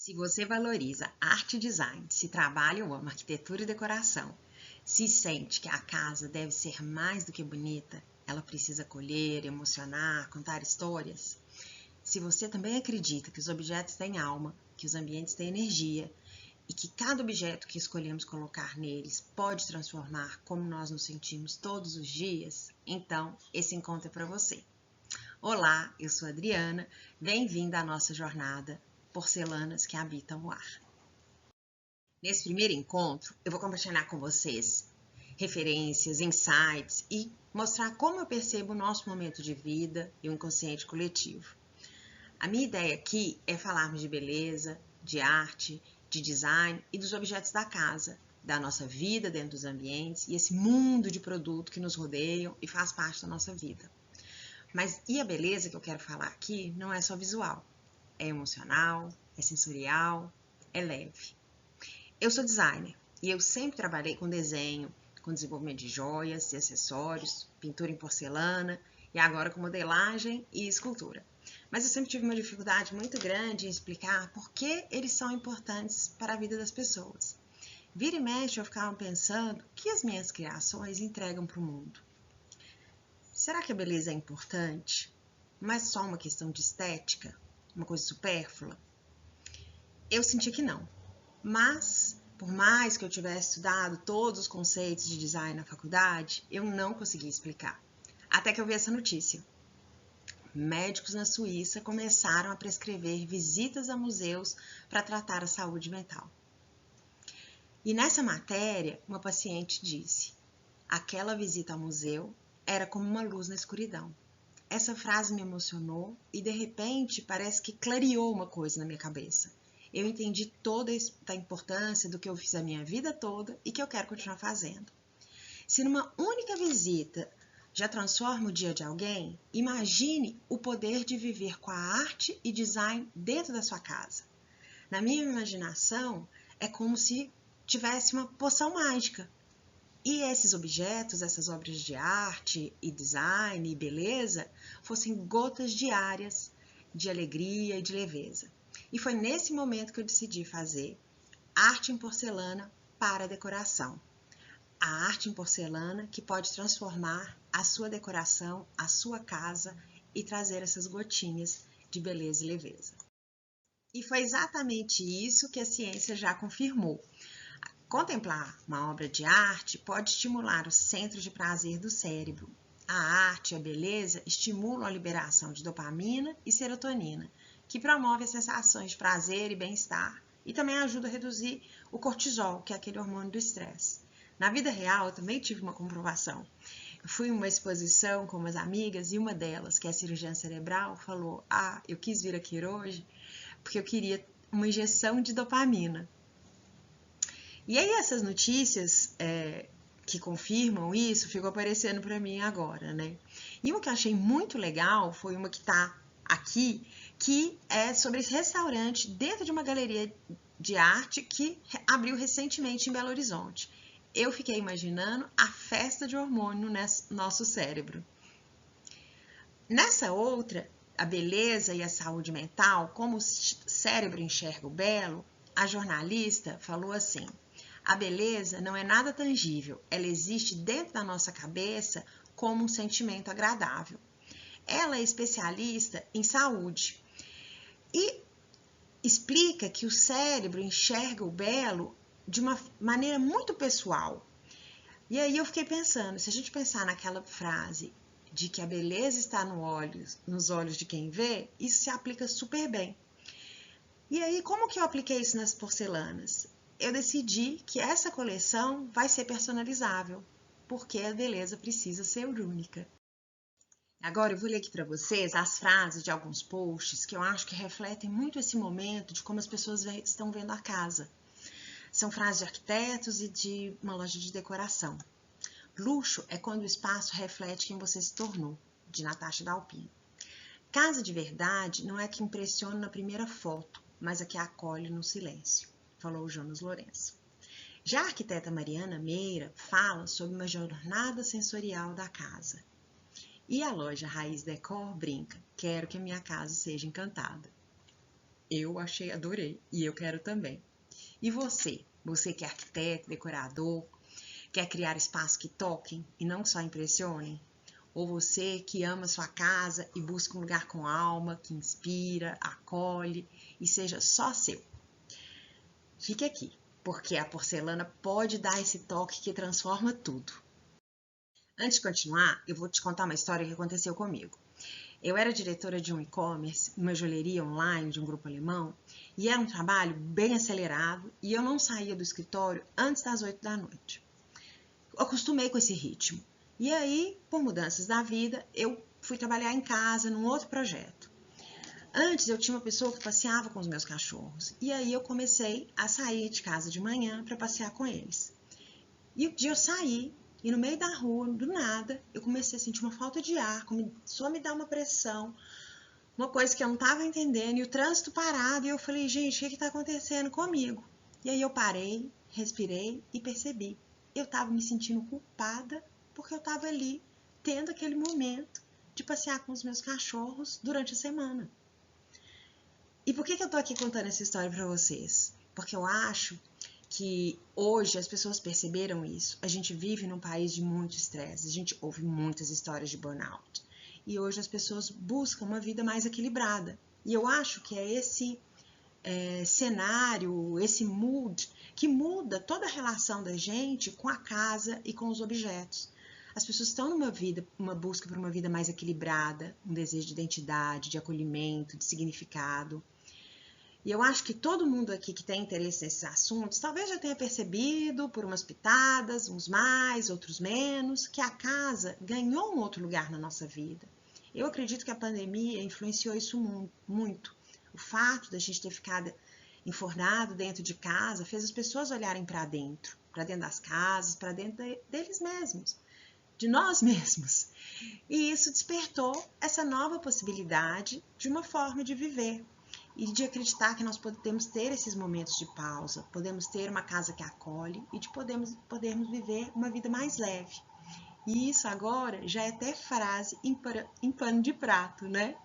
Se você valoriza arte e design, se trabalha ou ama arquitetura e decoração, se sente que a casa deve ser mais do que bonita, ela precisa acolher, emocionar, contar histórias. Se você também acredita que os objetos têm alma, que os ambientes têm energia e que cada objeto que escolhemos colocar neles pode transformar como nós nos sentimos todos os dias, então esse encontro é para você. Olá, eu sou a Adriana, bem-vinda à nossa jornada Porcelanas que Habitam o Ar. Nesse primeiro encontro, eu vou compartilhar com vocês referências, insights e mostrar como eu percebo o nosso momento de vida e o inconsciente coletivo. A minha ideia aqui é falarmos de beleza, de arte, de design e dos objetos da casa, da nossa vida dentro dos ambientes e esse mundo de produto que nos rodeiam e faz parte da nossa vida. Mas e a beleza que eu quero falar aqui não é só visual, é emocional, é sensorial, é leve. Eu sou designer e eu sempre trabalhei com desenho, com desenvolvimento de joias e acessórios, pintura em porcelana e agora com modelagem e escultura. Mas eu sempre tive uma dificuldade muito grande em explicar por que eles são importantes para a vida das pessoas. Vira e mexe eu ficava pensando o que as minhas criações entregam para o mundo. Será que a beleza é importante? Não é só uma questão de estética? Uma coisa supérflua? Eu senti que não. Mas, por mais que eu tivesse estudado todos os conceitos de design na faculdade, eu não consegui explicar. Até que eu vi essa notícia. Médicos na Suíça começaram a prescrever visitas a museus para tratar a saúde mental. E nessa matéria, uma paciente disse: aquela visita ao museu era como uma luz na escuridão. Essa frase me emocionou e, de repente, parece que clareou uma coisa na minha cabeça. Eu entendi toda a importância do que eu fiz a minha vida toda e que eu quero continuar fazendo. Se numa única visita já transforma o dia de alguém, imagine o poder de viver com a arte e design dentro da sua casa. Na minha imaginação, é como se tivesse uma poção mágica. E esses objetos, essas obras de arte e design e beleza, fossem gotas diárias de alegria e de leveza. E foi nesse momento que eu decidi fazer arte em porcelana para decoração. A arte em porcelana que pode transformar a sua decoração, a sua casa e trazer essas gotinhas de beleza e leveza. E foi exatamente isso que a ciência já confirmou. Contemplar uma obra de arte pode estimular os centros de prazer do cérebro. A arte e a beleza estimulam a liberação de dopamina e serotonina, que promove as sensações de prazer e bem-estar e também ajuda a reduzir o cortisol, que é aquele hormônio do estresse. Na vida real, eu também tive uma comprovação. Eu fui em uma exposição com umas amigas e uma delas, que é cirurgiã cerebral, falou: eu quis vir aqui hoje porque eu queria uma injeção de dopamina. E aí essas notícias que confirmam isso ficou aparecendo para mim agora, né? E uma que eu achei muito legal foi uma que está aqui, que é sobre esse restaurante dentro de uma galeria de arte que abriu recentemente em Belo Horizonte. Eu fiquei imaginando a festa de hormônio no nosso cérebro. Nessa outra, a beleza e a saúde mental, como o cérebro enxerga o belo, a jornalista falou assim: a beleza não é nada tangível, ela existe dentro da nossa cabeça como um sentimento agradável. Ela é especialista em saúde e explica que o cérebro enxerga o belo de uma maneira muito pessoal. E aí eu fiquei pensando, se a gente pensar naquela frase de que a beleza está nos olhos de quem vê, isso se aplica super bem. E aí, como que eu apliquei isso nas porcelanas? Eu decidi que essa coleção vai ser personalizável, porque a beleza precisa ser única. Agora eu vou ler aqui para vocês as frases de alguns posts que eu acho que refletem muito esse momento de como as pessoas estão vendo a casa. São frases de arquitetos e de uma loja de decoração. Luxo é quando o espaço reflete quem você se tornou, de Natasha Dalpino. Casa de verdade não é a que impressiona na primeira foto, mas a que acolhe no silêncio, falou o Jonas Lourenço. Já a arquiteta Mariana Meira fala sobre uma jornada sensorial da casa. E a loja Raiz Decor brinca: quero que a minha casa seja encantada. Eu achei, adorei, e eu quero também. E você? Você que é arquiteto, decorador, quer criar espaços que toquem e não só impressionem? Ou você que ama sua casa e busca um lugar com alma, que inspira, acolhe e seja só seu? Fique aqui, porque a porcelana pode dar esse toque que transforma tudo. Antes de continuar, eu vou te contar uma história que aconteceu comigo. Eu era diretora de um e-commerce, uma joalheria online de um grupo alemão, e era um trabalho bem acelerado e eu não saía do escritório antes das 8 da noite. Eu acostumei com esse ritmo. E aí, por mudanças da vida, eu fui trabalhar em casa num outro projeto. Antes eu tinha uma pessoa que passeava com os meus cachorros, e aí eu comecei a sair de casa de manhã para passear com eles. E um dia eu saí, e no meio da rua, do nada, eu comecei a sentir uma falta de ar, começou a me dar uma pressão, uma coisa que eu não estava entendendo, e o trânsito parado, e eu falei, gente, o que está acontecendo comigo? E aí eu parei, respirei e percebi. Eu estava me sentindo culpada porque eu estava ali tendo aquele momento de passear com os meus cachorros durante a semana. E por que eu estou aqui contando essa história para vocês? Porque eu acho que hoje as pessoas perceberam isso. A gente vive num país de muito estresse, a gente ouve muitas histórias de burnout. E hoje as pessoas buscam uma vida mais equilibrada. E eu acho que é esse cenário, esse mood, que muda toda a relação da gente com a casa e com os objetos. As pessoas estão numa vida, uma busca por uma vida mais equilibrada, um desejo de identidade, de acolhimento, de significado. E eu acho que todo mundo aqui que tem interesse nesses assuntos talvez já tenha percebido, por umas pitadas, uns mais, outros menos, que a casa ganhou um outro lugar na nossa vida. Eu acredito que a pandemia influenciou isso muito. O fato da gente ter ficado enfornado dentro de casa fez as pessoas olharem para dentro das casas, para dentro deles mesmos, de nós mesmos. E isso despertou essa nova possibilidade de uma forma de viver. E de acreditar que nós podemos ter esses momentos de pausa, podemos ter uma casa que acolhe e de podermos viver uma vida mais leve. E isso agora já é até frase em pano de prato, né?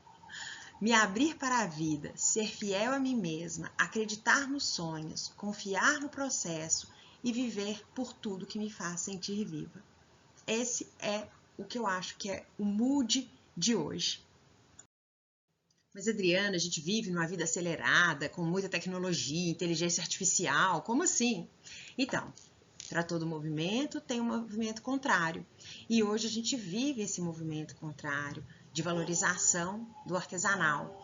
Me abrir para a vida, ser fiel a mim mesma, acreditar nos sonhos, confiar no processo e viver por tudo que me faz sentir viva. Esse é o que eu acho que é o mood de hoje. Mas, Adriana, a gente vive numa vida acelerada, com muita tecnologia, inteligência artificial, como assim? Então, para todo movimento tem um movimento contrário. E hoje a gente vive esse movimento contrário de valorização do artesanal.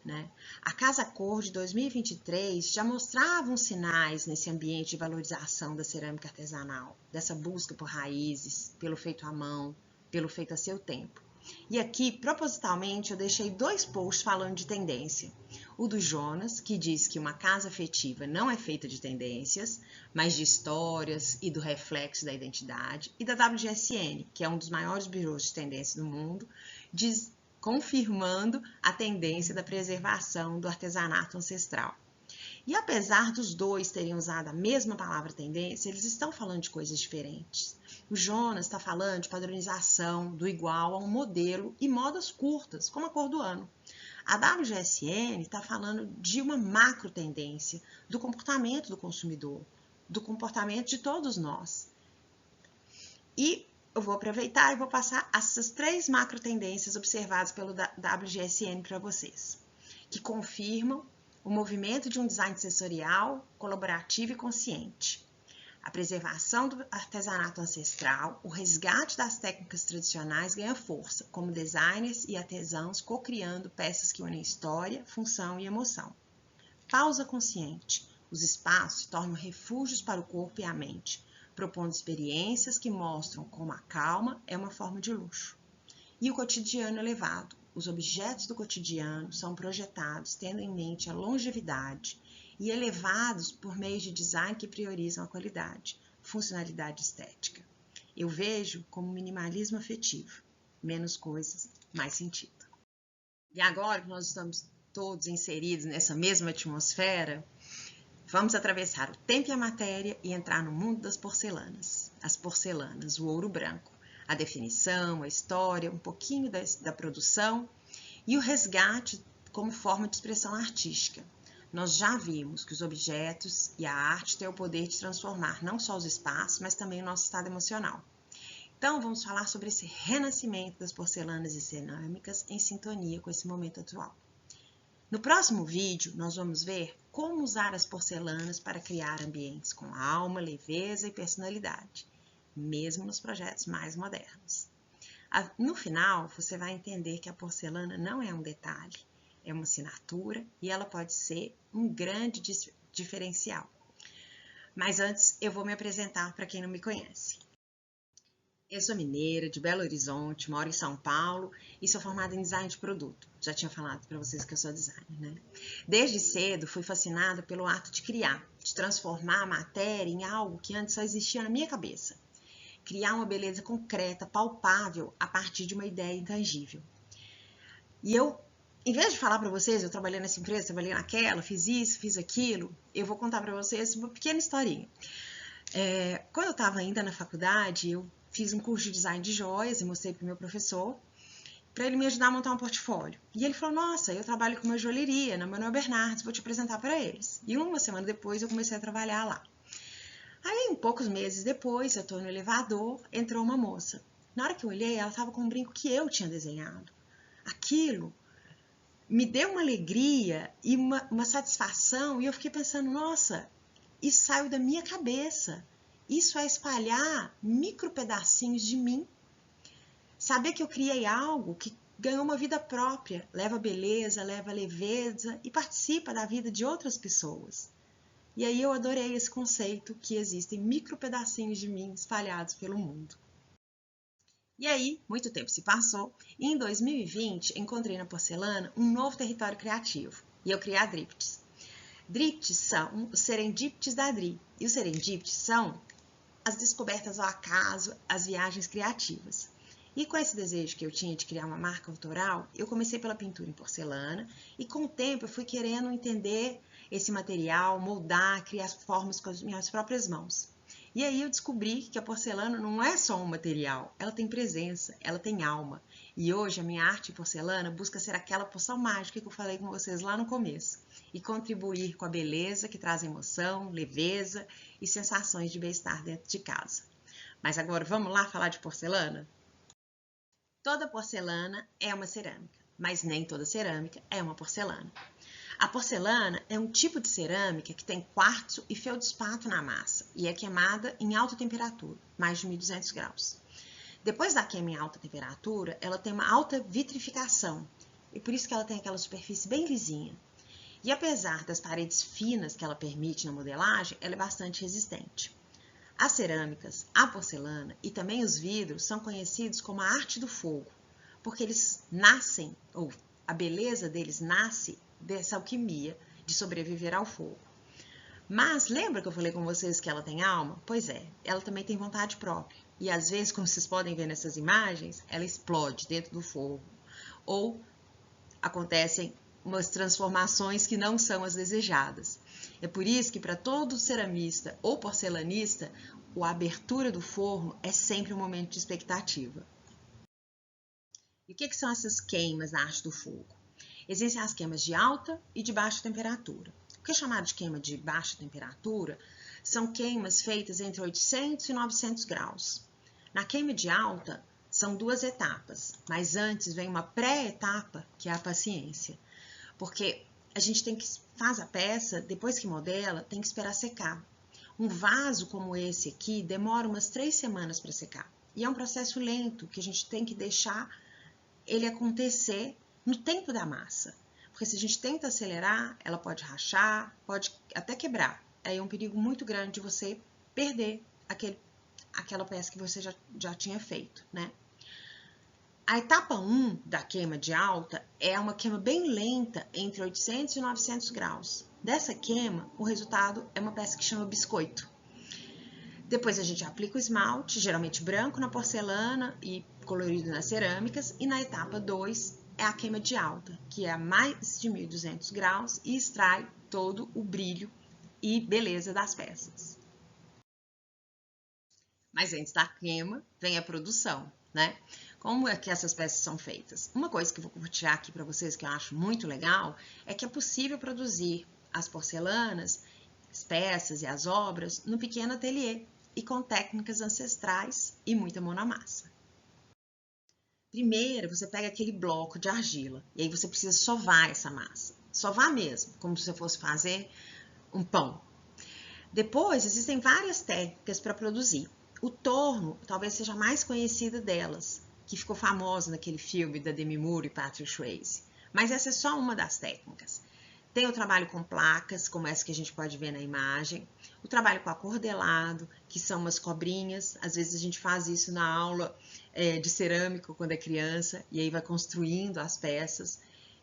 Né? A Casa Cor de 2023 já mostrava uns sinais nesse ambiente de valorização da cerâmica artesanal, dessa busca por raízes, pelo feito à mão, pelo feito a seu tempo. E aqui, propositalmente, eu deixei 2 posts falando de tendência. O do Jonas, que diz que uma casa afetiva não é feita de tendências, mas de histórias e do reflexo da identidade. E da WGSN, que é um dos maiores birôs de tendência do mundo, confirmando a tendência da preservação do artesanato ancestral. E apesar dos dois terem usado a mesma palavra tendência, eles estão falando de coisas diferentes. O Jonas está falando de padronização do igual a um modelo e modas curtas, como a cor do ano. A WGSN está falando de uma macro tendência do comportamento do consumidor, do comportamento de todos nós. E eu vou aproveitar e vou passar essas 3 macro tendências observadas pelo WGSN para vocês, que confirmam o movimento de um design sensorial, colaborativo e consciente. A preservação do artesanato ancestral, o resgate das técnicas tradicionais ganha força, como designers e artesãos co-criando peças que unem história, função e emoção. Pausa consciente. Os espaços se tornam refúgios para o corpo e a mente, propondo experiências que mostram como a calma é uma forma de luxo. E o cotidiano elevado. Os objetos do cotidiano são projetados tendo em mente a longevidade e elevados por meio de design que priorizam a qualidade, funcionalidade estética. Eu vejo como minimalismo afetivo. Menos coisas, mais sentido. E agora que nós estamos todos inseridos nessa mesma atmosfera, vamos atravessar o tempo e a matéria e entrar no mundo das porcelanas. As porcelanas, o ouro branco. A definição, a história, um pouquinho da produção e o resgate como forma de expressão artística. Nós já vimos que os objetos e a arte têm o poder de transformar não só os espaços, mas também o nosso estado emocional. Então, vamos falar sobre esse renascimento das porcelanas e cerâmicas em sintonia com esse momento atual. No próximo vídeo, nós vamos ver como usar as porcelanas para criar ambientes com alma, leveza e personalidade, mesmo nos projetos mais modernos. No final, você vai entender que a porcelana não é um detalhe, é uma assinatura e ela pode ser um grande diferencial. Mas antes, eu vou me apresentar para quem não me conhece. Eu sou mineira, de Belo Horizonte, moro em São Paulo e sou formada em design de produto. Já tinha falado para vocês que eu sou designer, né? Desde cedo fui fascinada pelo ato de criar, de transformar a matéria em algo que antes só existia na minha cabeça. Criar uma beleza concreta, palpável, a partir de uma ideia intangível. E eu, em vez de falar para vocês, eu trabalhei nessa empresa, trabalhei naquela, fiz isso, fiz aquilo, eu vou contar para vocês uma pequena historinha. Quando eu estava ainda na faculdade, eu fiz um curso de design de joias e mostrei para o meu professor, para ele me ajudar a montar um portfólio. E ele falou, nossa, eu trabalho com uma joalheria na Manuel Bernardes, vou te apresentar para eles. E uma semana depois eu comecei a trabalhar lá. Aí, poucos meses depois, eu estou no elevador, entrou uma moça. Na hora que eu olhei, ela estava com um brinco que eu tinha desenhado. Aquilo me deu uma alegria e uma satisfação, e eu fiquei pensando, nossa, isso saiu da minha cabeça. Isso é espalhar micro pedacinhos de mim. Saber que eu criei algo que ganhou uma vida própria, leva beleza, leva leveza e participa da vida de outras pessoas. E aí eu adorei esse conceito que existem micro pedacinhos de mim espalhados pelo mundo. E aí, muito tempo se passou e em 2020 encontrei na porcelana um novo território criativo e eu criei a Drifts. Drifts são os serendipties da Dri e os serendipties são as descobertas ao acaso, as viagens criativas. E com esse desejo que eu tinha de criar uma marca autoral, eu comecei pela pintura em porcelana e com o tempo eu fui querendo entender esse material, moldar, criar formas com as minhas próprias mãos. E aí eu descobri que a porcelana não é só um material, ela tem presença, ela tem alma. E hoje a minha arte em porcelana busca ser aquela poção mágica que eu falei com vocês lá no começo e contribuir com a beleza que traz emoção, leveza e sensações de bem-estar dentro de casa. Mas agora vamos lá falar de porcelana? Toda porcelana é uma cerâmica, mas nem toda cerâmica é uma porcelana. A porcelana é um tipo de cerâmica que tem quartzo e feldspato na massa e é queimada em alta temperatura, mais de 1200 graus. Depois da queima em alta temperatura, ela tem uma alta vitrificação e por isso que ela tem aquela superfície bem lisinha. E apesar das paredes finas que ela permite na modelagem, ela é bastante resistente. As cerâmicas, a porcelana e também os vidros são conhecidos como a arte do fogo, porque eles nascem, ou a beleza deles nasce dessa alquimia de sobreviver ao fogo. Mas lembra que eu falei com vocês que ela tem alma? Pois é, ela também tem vontade própria. E às vezes, como vocês podem ver nessas imagens, ela explode dentro do fogo. Ou acontecem umas transformações que não são as desejadas. É por isso que para todo ceramista ou porcelanista, a abertura do forno é sempre um momento de expectativa. E o que são essas queimas na arte do fogo? Existem as queimas de alta e de baixa temperatura. O que é chamado de queima de baixa temperatura são queimas feitas entre 800 e 900 graus. Na queima de alta, são duas etapas, mas antes vem uma pré-etapa, que é a paciência. Porque a gente faz a peça, depois que modela, tem que esperar secar. Um vaso como esse aqui demora umas 3 semanas para secar. E é um processo lento, que a gente tem que deixar ele acontecer no tempo da massa. Porque se a gente tenta acelerar, ela pode rachar, pode até quebrar. Aí é um perigo muito grande de você perder aquela peça que você já tinha feito, né? A etapa 1 da queima de alta é uma queima bem lenta, entre 800 e 900 graus. Dessa queima, o resultado é uma peça que chama biscoito. Depois a gente aplica o esmalte, geralmente branco na porcelana e colorido nas cerâmicas, e na etapa 2 é a queima de alta, que é a mais de 1200 graus e extrai todo o brilho e beleza das peças. Mas antes da queima, vem a produção. né? Como é que essas peças são feitas? Uma coisa que eu vou compartilhar aqui para vocês que eu acho muito legal é que é possível produzir as porcelanas, as peças e as obras no pequeno ateliê e com técnicas ancestrais e muita mão na massa. Primeiro, você pega aquele bloco de argila e aí você precisa sovar essa massa. Sovar mesmo, como se você fosse fazer um pão. Depois, existem várias técnicas para produzir. O torno talvez seja a mais conhecida delas, que ficou famosa naquele filme da Demi Moore e Patrick Swayze. Mas essa é só uma das técnicas. Tem o trabalho com placas, como essa que a gente pode ver na imagem. O trabalho com acordelado, que são umas cobrinhas. Às vezes a gente faz isso na aula de cerâmica quando é criança, e aí vai construindo as peças.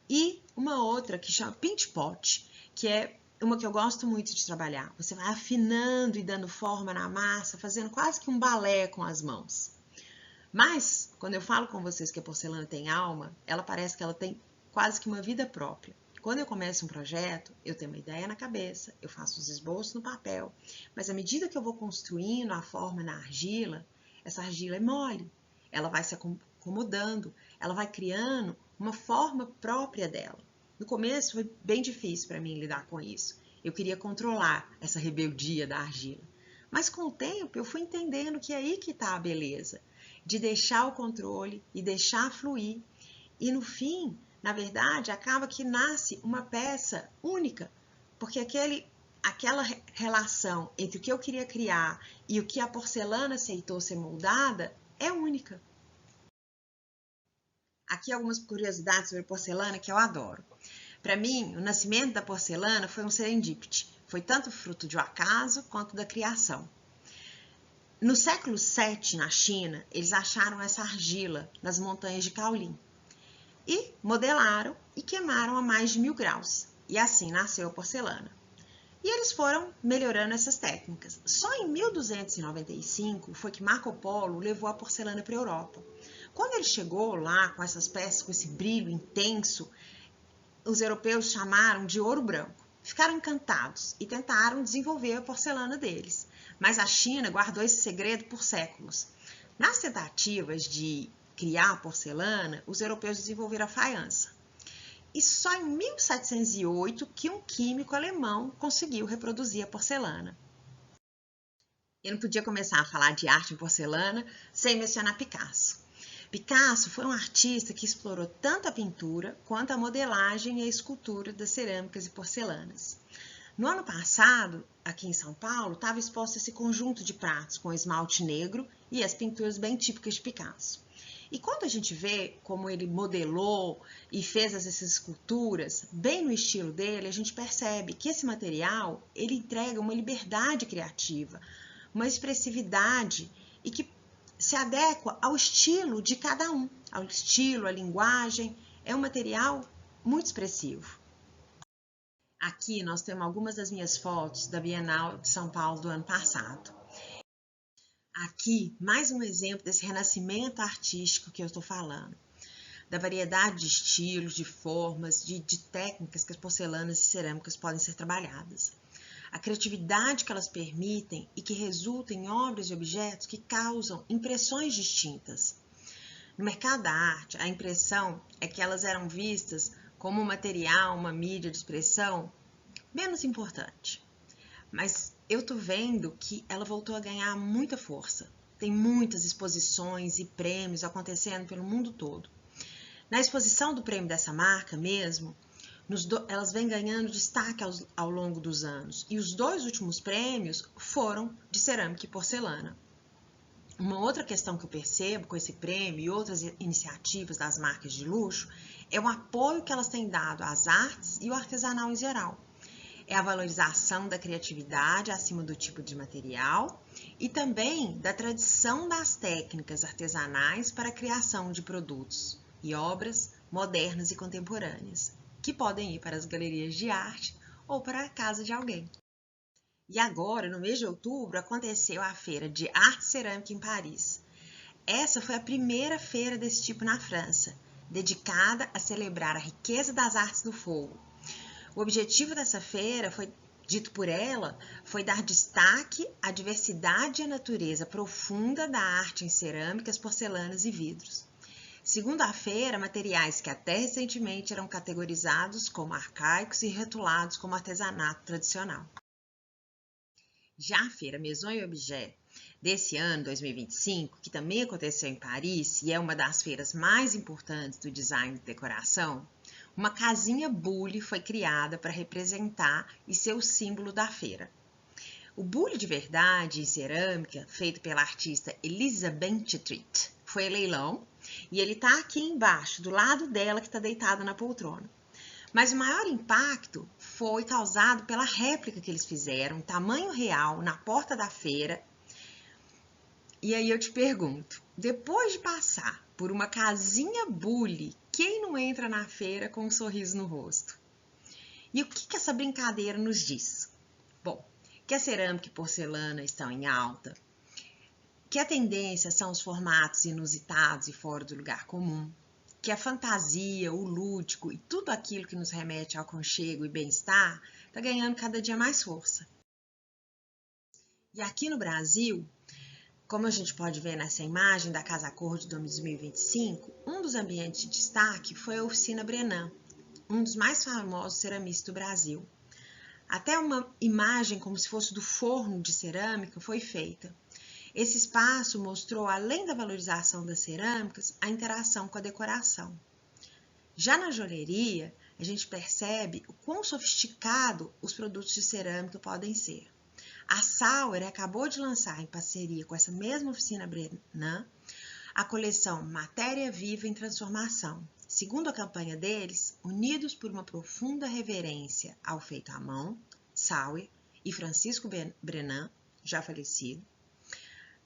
E uma outra que chama pinch pot, que é uma que eu gosto muito de trabalhar. Você vai afinando e dando forma na massa, fazendo quase que um balé com as mãos. Mas, quando eu falo com vocês que a porcelana tem alma, ela parece que ela tem quase que uma vida própria. Quando eu começo um projeto, eu tenho uma ideia na cabeça, eu faço os esboços no papel, mas à medida que eu vou construindo a forma na argila, essa argila é mole, ela vai se acomodando, ela vai criando uma forma própria dela. No começo foi bem difícil para mim lidar com isso. Eu queria controlar essa rebeldia da argila. Mas com o tempo eu fui entendendo que é aí que está a beleza, de deixar o controle e deixar fluir. E no fim, na verdade, acaba que nasce uma peça única, porque aquela relação entre o que eu queria criar e o que a porcelana aceitou ser moldada é única. Aqui algumas curiosidades sobre porcelana que eu adoro. Para mim, o nascimento da porcelana foi um serendipity. Foi tanto fruto de um acaso quanto da criação. No século VII, na China, eles acharam essa argila nas montanhas de Caolin e modelaram e queimaram a mais de 1000 graus. E assim nasceu a porcelana. E eles foram melhorando essas técnicas. Só em 1295 foi que Marco Polo levou a porcelana para a Europa. Quando ele chegou lá com essas peças, com esse brilho intenso, os europeus chamaram de ouro branco. Ficaram encantados e tentaram desenvolver a porcelana deles. Mas a China guardou esse segredo por séculos. Nas tentativas de criar a porcelana, os europeus desenvolveram a faiança. E só em 1708 que um químico alemão conseguiu reproduzir a porcelana. Eu não podia começar a falar de arte em porcelana sem mencionar Picasso. Picasso foi um artista que explorou tanto a pintura quanto a modelagem e a escultura das cerâmicas e porcelanas. No ano passado, aqui em São Paulo, estava exposto esse conjunto de pratos com esmalte negro e as pinturas bem típicas de Picasso. E quando a gente vê como ele modelou e fez essas esculturas, bem no estilo dele, a gente percebe que esse material, ele entrega uma liberdade criativa, uma expressividade e que se adequa ao estilo de cada um, ao estilo, à linguagem. É um material muito expressivo. Aqui nós temos algumas das minhas fotos da Bienal de São Paulo do ano passado. Aqui, mais um exemplo desse renascimento artístico que eu estou falando, da variedade de estilos, de formas, de técnicas que as porcelanas e cerâmicas podem ser trabalhadas. A criatividade que elas permitem e que resulta em obras e objetos que causam impressões distintas. No mercado da arte, a impressão é que elas eram vistas como um material, uma mídia de expressão menos importante. Mas eu tô vendo que ela voltou a ganhar muita força. Tem muitas exposições e prêmios acontecendo pelo mundo todo. Na exposição do prêmio dessa marca mesmo, elas vêm ganhando destaque ao longo dos anos. E os 2 últimos prêmios foram de cerâmica e porcelana. Uma outra questão que eu percebo com esse prêmio e outras iniciativas das marcas de luxo é o apoio que elas têm dado às artes e ao artesanal em geral. É a valorização da criatividade acima do tipo de material e também da tradição das técnicas artesanais para a criação de produtos e obras modernas e contemporâneas, que podem ir para as galerias de arte ou para a casa de alguém. E agora, no mês de outubro, aconteceu a Feira de Arte Cerâmica em Paris. Essa foi a primeira feira desse tipo na França, dedicada a celebrar a riqueza das artes do fogo. O objetivo dessa feira foi Dito por ela, foi dar destaque à diversidade e à natureza profunda da arte em cerâmicas, porcelanas e vidros. Segundo a feira, materiais que até recentemente eram categorizados como arcaicos e rotulados como artesanato tradicional. Já a feira Maison et Objet desse ano, 2025, que também aconteceu em Paris e é uma das feiras mais importantes do design e decoração, uma casinha bule foi criada para representar e ser o símbolo da feira. O bule de verdade em cerâmica, feito pela artista Elisa Benchitrit, foi a leilão e ele está aqui embaixo, do lado dela que está deitada na poltrona. Mas o maior impacto foi causado pela réplica que eles fizeram, em tamanho real, na porta da feira. E aí eu te pergunto, depois de passar por uma casinha bule, quem não entra na feira com um sorriso no rosto? E o que essa brincadeira nos diz? Bom, que a cerâmica e porcelana estão em alta, que a tendência são os formatos inusitados e fora do lugar comum, que a fantasia, o lúdico e tudo aquilo que nos remete ao aconchego e bem-estar está ganhando cada dia mais força. E aqui no Brasil, como a gente pode ver nessa imagem da Casa Cor de 2025, um dos ambientes de destaque foi a Oficina Brenan, um dos mais famosos ceramistas do Brasil. Até uma imagem como se fosse do forno de cerâmica foi feita. Esse espaço mostrou, além da valorização das cerâmicas, a interação com a decoração. Já na joalheria, a gente percebe o quão sofisticado os produtos de cerâmica podem ser. A Sauer acabou de lançar, em parceria com essa mesma Oficina Brenan, a coleção Matéria Viva em Transformação. Segundo a campanha deles, unidos por uma profunda reverência ao feito à mão, Sauer e Francisco Brenan, já falecido,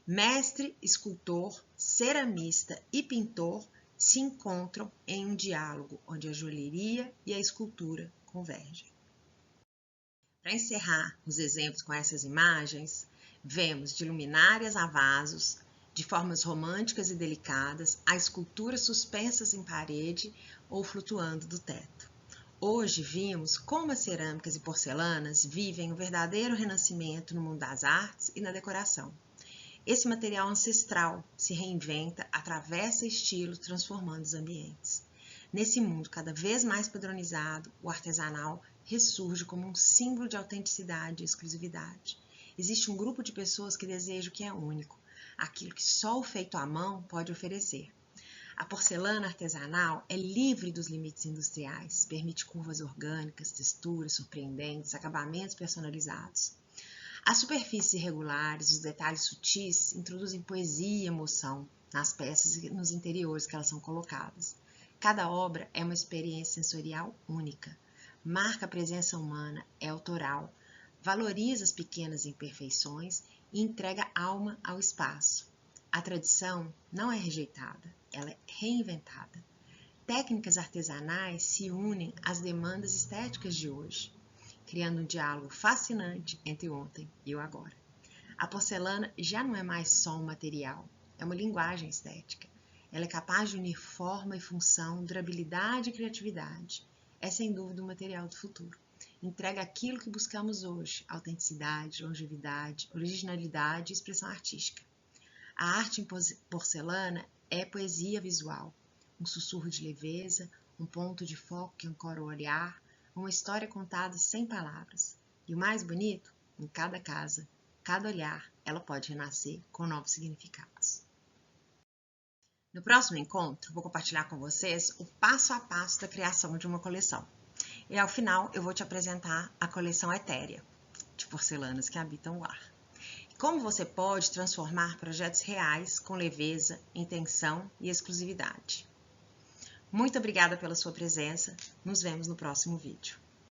mestre, escultor, ceramista e pintor se encontram em um diálogo onde a joalheria e a escultura convergem. Para encerrar os exemplos com essas imagens, vemos de luminárias a vasos, de formas românticas e delicadas, a esculturas suspensas em parede ou flutuando do teto. Hoje vimos como as cerâmicas e porcelanas vivem um verdadeiro renascimento no mundo das artes e na decoração. Esse material ancestral se reinventa, atravessa estilos, transformando os ambientes. Nesse mundo cada vez mais padronizado, o artesanal ressurge como um símbolo de autenticidade e exclusividade. Existe um grupo de pessoas que deseja o que é único, aquilo que só o feito à mão pode oferecer. A porcelana artesanal é livre dos limites industriais, permite curvas orgânicas, texturas surpreendentes, acabamentos personalizados. As superfícies irregulares, os detalhes sutis introduzem poesia e emoção nas peças e nos interiores que elas são colocadas. Cada obra é uma experiência sensorial única, marca a presença humana, é autoral, valoriza as pequenas imperfeições e entrega alma ao espaço. A tradição não é rejeitada, ela é reinventada. Técnicas artesanais se unem às demandas estéticas de hoje, criando um diálogo fascinante entre ontem e o agora. A porcelana já não é mais só um material, é uma linguagem estética. Ela é capaz de unir forma e função, durabilidade e criatividade. É sem dúvida um material do futuro. Entrega aquilo que buscamos hoje: autenticidade, longevidade, originalidade e expressão artística. A arte em porcelana é poesia visual, um sussurro de leveza, um ponto de foco que ancora o olhar, uma história contada sem palavras. E o mais bonito, em cada casa, cada olhar, ela pode renascer com novos significados. No próximo encontro, vou compartilhar com vocês o passo a passo da criação de uma coleção. E ao final, eu vou te apresentar a coleção Etérea, de porcelanas que habitam o ar. Como você pode transformar projetos reais com leveza, intenção e exclusividade. Muito obrigada pela sua presença. Nos vemos no próximo vídeo.